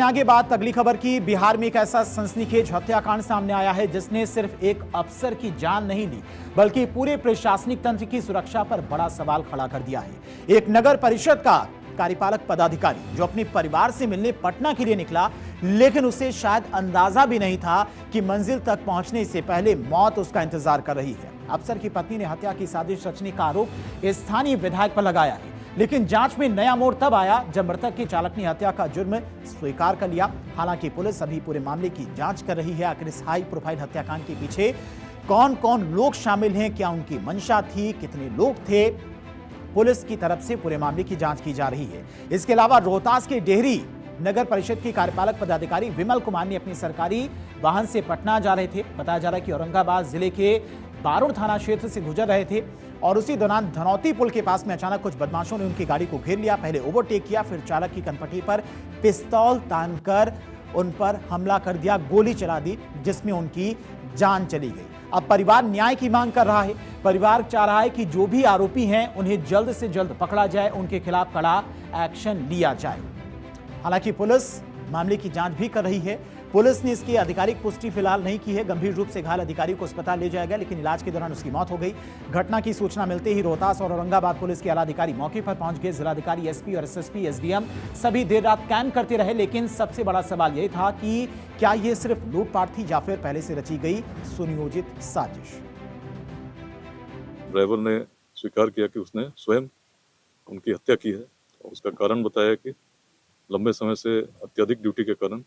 आगे बात अगली खबर की। बिहार में एक ऐसा सनसनीखेज हत्याकांड सामने आया है जिसने सिर्फ एक अफसर की जान नहीं ली बल्कि पूरे प्रशासनिक तंत्र की सुरक्षा पर बड़ा सवाल खड़ा कर दिया है। एक नगर परिषद का कार्यपालक पदाधिकारी जो अपने परिवार से मिलने पटना के लिए निकला, लेकिन उसे शायद अंदाजा भी नहीं था कि मंजिल तक पहुंचने से पहले मौत उसका इंतजार कर रही है। अफसर की पत्नी ने हत्या की साजिश रचने का आरोप स्थानीय विधायक पर लगाया है, लेकिन जांच में नया मोड़ तब आया जब मृतक के चालक ने हत्या का जुर्म स्वीकार कर लिया। हालांकि पुलिस अभी पूरे मामले की जांच कर रही है। आखिर इस हाई प्रोफाइल हत्याकांड के पीछे कौन कौन लोग शामिल हैं, क्या उनकी मंशा थी, कितने लोग थे, पुलिस की तरफ से पूरे मामले की जांच की जा रही है। इसके अलावा रोहतास के डेहरी नगर परिषद के कार्यपालक पदाधिकारी विमल कुमार ने अपनी सरकारी वाहन से पटना जा रहे थे। बताया जा रहा है कि औरंगाबाद जिले के बारुण थाना क्षेत्र से गुजर रहे थे और उसी दौरान धनौती पुल के पास में अचानक कुछ बदमाशों ने उनकी गाड़ी को घेर लिया। पहले ओवरटेक किया, फिर चालक की कनपट्टी पर पिस्तौल तानकर उन पर हमला कर दिया, गोली चला दी, जिसमें उनकी जान चली गई। अब परिवार न्याय की मांग कर रहा है। परिवार चाह रहा है कि जो भी आरोपी हैं उन्हें जल्द से जल्द पकड़ा जाए, उनके खिलाफ कड़ा एक्शन लिया जाए। हालांकि पुलिस मामले की जांच भी कर रही है। पुलिस ने इसकी आधिकारिक पुष्टि फिलहाल नहीं की है। गंभीर रूप से घायल अधिकारी को अस्पताल ले जाया गया, लेकिन इलाज के दौरान उसकी मौत हो गई। घटना की सूचना मिलते ही रोहतास और औरंगाबाद पुलिस के आला अधिकारी मौके पर पहुंच गए। जिलाधिकारी, एसपी और एसएसपी, एसडीएम सभी देर रात कैंप करते रहे, लेकिन सबसे बड़ा सवाल यह था कि क्या यह सिर्फ लूटपाट थी या फिर पहले से रची गई सुनियोजित साजिश। ड्राइवर ने स्वीकार किया कि उसने स्वयं उनकी हत्या की है। उसका कारण बताया कि लंबे समय से अत्यधिक ड्यूटी के कारण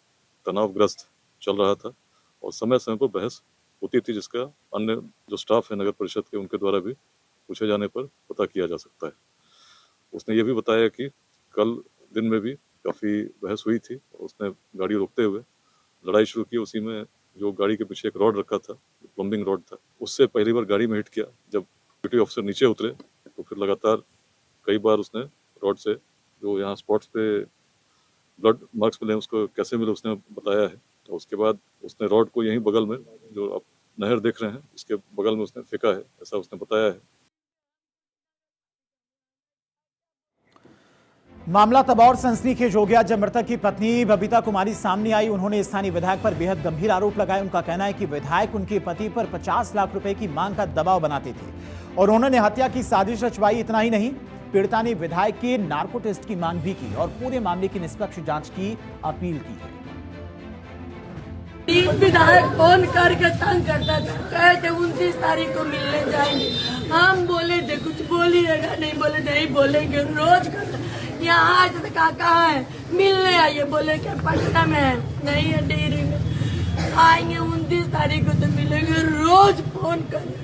तनावग्रस्त चल रहा था और समय समय पर बहस होती थी, जिसका अन्य जो स्टाफ है नगर परिषद के उनके द्वारा भी पूछे जाने पर पता किया जा सकता है। उसने ये भी बताया कि कल दिन में भी काफ़ी बहस हुई थी और उसने गाड़ी रोकते हुए लड़ाई शुरू की। उसी में जो गाड़ी के पीछे एक रॉड रखा था, प्लम्बिंग रॉड था, उससे पहली बार गाड़ी में हिट किया। जब ड्यूटी ऑफिसर नीचे उतरे तो फिर लगातार कई बार उसने रॉड से जो यहाँ स्पॉट्स पे ब्लड मार्क्स मिले उसको कैसे मिले उसने बताया है। तो उसके बाद उसने रॉड को यहीं बगल में, जो आप नहर देख रहे हैं, इसके बगल में उसने फेंका है, ऐसा उसने बताया है। मामला तब और सनसनीखेज हो गया जब मृतक की पत्नी बबीता कुमारी सामने आई। उन्होंने स्थानीय विधायक पर बेहद गंभीर आरोप लगाए। उनका कहना है कि विधायक उनके पति पर 50 लाख रुपए की मांग का दबाव बनाते थे और उन्होंने हत्या की साजिश रचवाई। इतना ही नहीं, पीड़िता ने विधायक के नार्को टेस्ट की मांग भी की और पूरे मामले की निष्पक्ष जांच की अपील की है। विधायक फोन करके तंग करता था, कहे थे 29 तारीख को मिलने जाएंगे। हम बोले थे कुछ बोलिएगा, नहीं बोले नहीं बोलेंगे। रोज यहाँ आज तक कहाँ है, मिलने आइए, बोले क्या पटना में है, नहीं है डेयरी में, आएंगे 29 तारीख को तो मिलेंगे। रोज फोन कर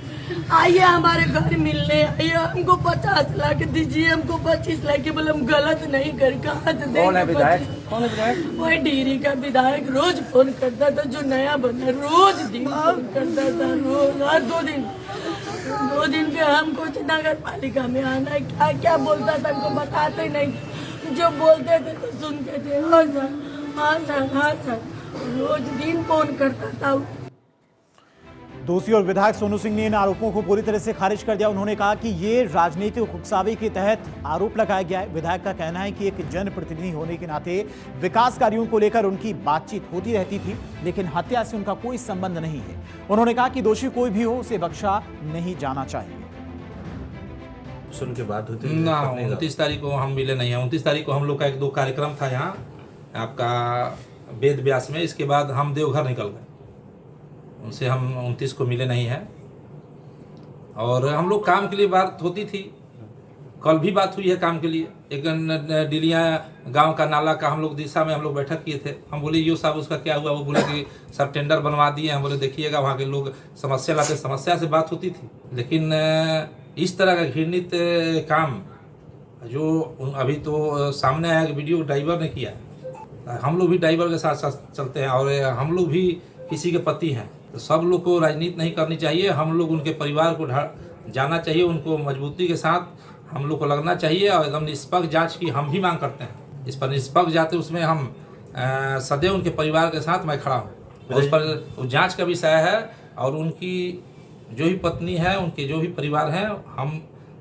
आइए हमारे घर मिलने आइए, हमको 50 लाख दीजिए, हमको 25 लाख। बोले हम गलत नहीं कर, कहाँ से देंगे? कौन है विधायक? वही डेयरी का विधायक रोज फोन करता था, जो नया बना रोज दिन फोन करता था, रोज हर 2 दिन पे हमको नगर पालिका में आना है, क्या क्या बोलता था हमको बताते नहीं। जो बोलते थे तो सुनते थे, हाँ सर, हाँ सर, हाँ सर, रोज दिन फोन करता था। दूसरी ओर विधायक सोनू सिंह ने इन आरोपों को पूरी तरह से खारिज कर दिया। उन्होंने कहा कि ये राजनीतिक उकसावे के तहत आरोप लगाया गया है। विधायक का कहना है कि एक जनप्रतिनिधि होने के नाते विकास कार्यों को लेकर उनकी बातचीत होती रहती थी, लेकिन हत्या से उनका कोई संबंध नहीं है। उन्होंने कहा कि दोषी कोई भी हो, उसे बख्शा नहीं जाना चाहिए। सुन के बात होती ना 29 तारीख को हम मिले नहीं है। 29 तारीख को हम लोग का 1-2 कार्यक्रम था यहाँ आपका वेद व्यास में। इसके बाद हम देवघर निकल गए, उनसे हम 29 को मिले नहीं हैं। और हम लोग काम के लिए बात होती थी, कल भी बात हुई है काम के लिए। एक डिलिया गांव का नाला का हम लोग दिशा में हम लोग बैठक किए थे। हम बोले यो साहब उसका क्या हुआ? वो बोले कि सब टेंडर बनवा दिए। हम बोले देखिएगा वहाँ के लोग समस्या लाते, समस्या से बात होती थी। लेकिन इस तरह का घृणित काम जो अभी तो सामने आया कि वीडियो ड्राइवर ने किया, हम लोग भी ड्राइवर के साथ साथ चलते हैं और हम लोग भी किसी के पति हैं, तो सब लोग को राजनीति नहीं करनी चाहिए। हम लोग उनके परिवार को जाना चाहिए, उनको मजबूती के साथ हम लोग को लगना चाहिए और एकदम निष्पक्ष जांच की हम भी मांग करते हैं। इस पर निष्पक्ष जाते उसमें हम सदैव उनके परिवार के साथ मैं खड़ा हूँ। उस पर जांच का विषय है और उनकी जो भी पत्नी है, उनके जो भी परिवार हैं,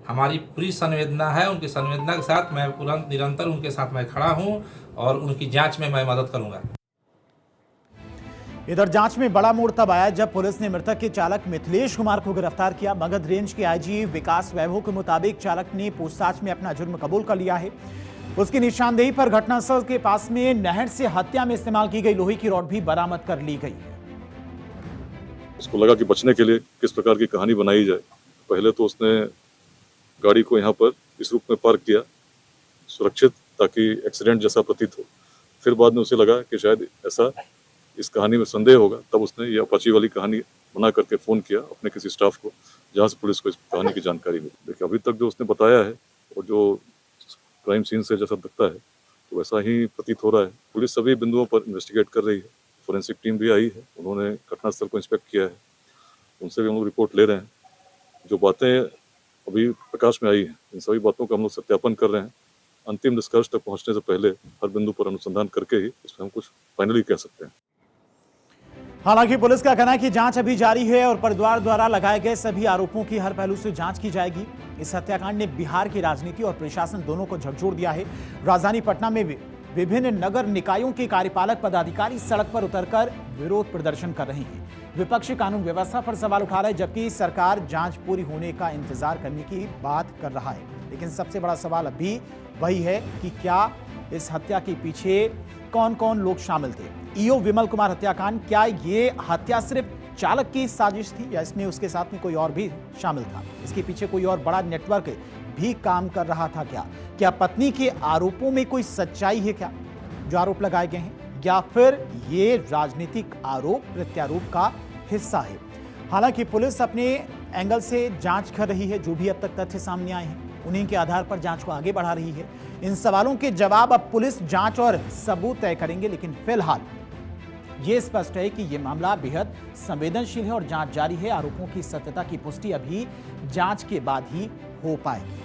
हमारी पूरी संवेदना है। उनकी संवेदना के साथ मैं तुरंत निरंतर उनके साथ मैं खड़ा हूँ और उनकी जांच में मैं मदद करूंगा। इधर जांच में बड़ा मोड़ तब आया जब पुलिस ने मृतक के चालक मिथिलेश कुमार को गिरफ्तार किया। मगध रेंज के आईजी विकास वैभव के मुताबिक चालक ने पूछताछ में अपना जुर्म कबूल कर लिया है। उसकी निशानदेही पर घटनास्थल के पास में नहर से हत्या में इस्तेमाल की गई लोहे की रॉड भी बरामद कर ली गई है। उसको लगा कि बचने के लिए किस प्रकार की कहानी बनाई जाए। पहले तो उसने गाड़ी को यहाँ पर इस रूप में पार्क किया सुरक्षित, ताकि एक्सीडेंट जैसा प्रतीत हो। फिर बाद में उसे लगा कि शायद ऐसा इस कहानी में संदेह होगा, तब उसने ये अपाची वाली कहानी बना करके फ़ोन किया अपने किसी स्टाफ को, जहाँ से पुलिस को इस कहानी की जानकारी मिली। देखिए, अभी तक जो उसने बताया है और जो क्राइम सीन से जैसा दिखता है तो वैसा ही प्रतीत हो रहा है। पुलिस सभी बिंदुओं पर इन्वेस्टिगेट कर रही है। फोरेंसिक टीम भी आई है, उन्होंने घटनास्थल को इंस्पेक्ट किया है, उनसे भी हम लोग रिपोर्ट ले रहे हैं। जो बातें अभी प्रकाश में आई हैं, इन सभी बातों का हम लोग सत्यापन कर रहे हैं। अंतिम निष्कर्ष तक पहुंचने से पहले हर बिंदु पर अनुसंधान करके ही इसमें हम कुछ फाइनली कह सकते हैं। हालांकि पुलिस का कहना है कि जांच अभी जारी है और परिवार द्वारा लगाए गए सभी आरोपों की हर पहलू से जांच की जाएगी। इस हत्याकांड ने बिहार की राजनीति और प्रशासन दोनों को झकझोर दिया है। राजधानी पटना में विभिन्न नगर निकायों के कार्यपालक पदाधिकारी सड़क पर उतरकर विरोध प्रदर्शन कर रहे हैं। विपक्ष कानून व्यवस्था पर सवाल उठा रहा है, जबकि सरकार जांच पूरी होने का इंतजार करने की बात कर रहा है। लेकिन सबसे बड़ा सवाल अभी वही है कि क्या इस हत्या के पीछे कौन कौन लोग शामिल थे। ईओ विमल कुमार हत्याकांड, क्या ये हत्या सिर्फ चालक की साजिश थी या इसमें उसके साथ में कोई और भी शामिल था? इसके पीछे कोई और बड़ा नेटवर्क भी काम कर रहा था क्या? क्या पत्नी के आरोपों में कोई सच्चाई है क्या, जो आरोप लगाए गए हैं, या फिर ये राजनीतिक आरोप प्रत्यारोप का हिस्सा है? हालांकि पुलिस अपने एंगल से जांच कर रही है। जो भी अब तक तथ्य सामने आए हैं उन्हीं के आधार पर जांच को आगे बढ़ा रही है। इन सवालों के जवाब अब पुलिस जांच और सबूत तय करेंगे, लेकिन फिलहाल ये स्पष्ट है कि यह मामला बेहद संवेदनशील है और जांच जारी है। आरोपों की सत्यता की पुष्टि अभी जांच के बाद ही हो पाएगी।